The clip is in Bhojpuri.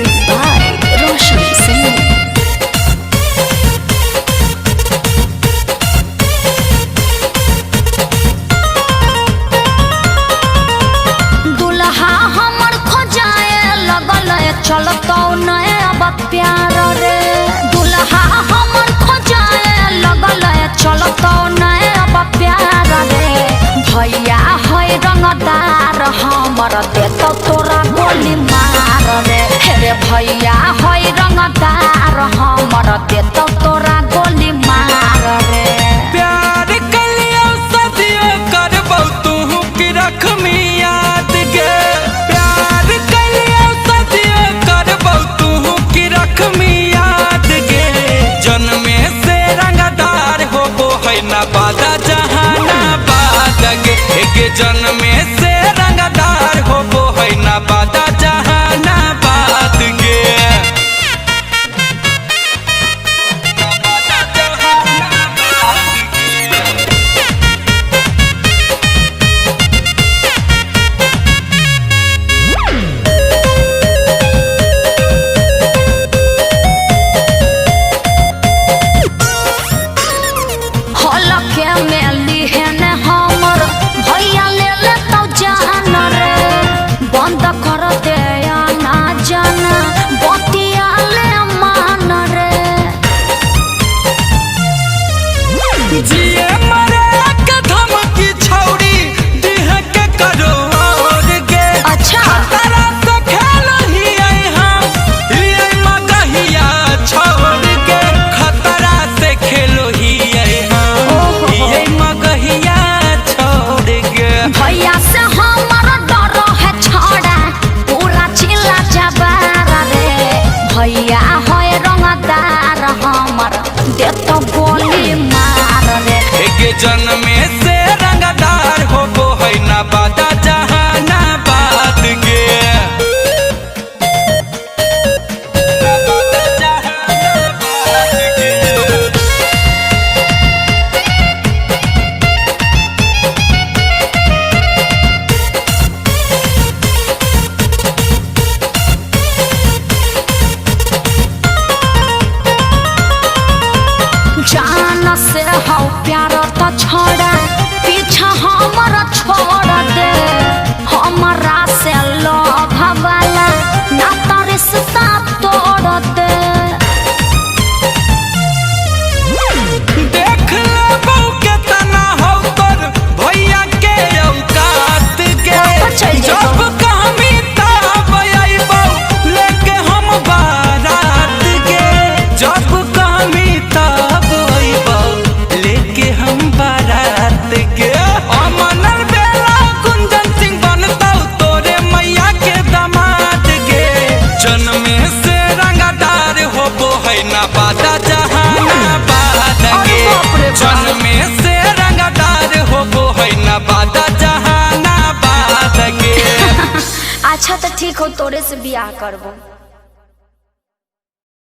Music by Roshan Singh. दुल्हा हमर खोजाए लगल चलतो नए अब प्यार रे। दुल्हा हमर खोजाए लगल चलतो नए अब प्यार रे। भैया है रंगदार हमर देतो तोरा गोली मार रे। हे भैया है रंगदार हमर देतो तोरा गोली मार रे। प्यार कलियो सदियों करबौ तू की रखमी याद गे। प्यार कलियो सदियों करबौ तू की रखमी याद गे। जन्मे से रंगदार होबो है ना बादा जहानाबाद गे। जन्मे से रंगदार होबो है ना बादा जहानाबाद गे। हलके में लिहन हमर भैया ले लेतो जान रे। बंद कर दे ना जाना बतिया ले मान रे। जिए मरे के धमकी छौड़ी दिह के करो और गे। अच्छा खतरा से खेल ही हम ये मगहिया छोड़ के। खतरा से खेलो ही हम ये मगहिया छोड़ के। भैया से हमर डर है छोड़ा पूरा चिल्ला जबार रे। भैया है रंगदार हमर देतो गोली मार रे। के जन्मे से रंगदार होबो है ना बादा जहानाबाद गे। जान से हो प्यार तो छोड़ा पीछा हमर छोड़ दे। हमरा से लोभ वाला ना तो रिश्ता तोड़ दे। देख लेबौ के तना हो तोर भैया के औकात गे। चल जब जेबौ। कहमी तब अइबौ लेके हम बारात गे। जब कहमी तब अइबौ लेके हम बारात गे। अमनर बेला कुंदन सिंह बनतौ तोरे मैया के दामाद गे। जन्मे से रंगदार होबो है ना बादा जहानाबाद गे। जन्मे से रंगदार होबो है ना बादा जहानाबाद गे। अच्छा तो ठीक हो तोरे से बियाह करबो।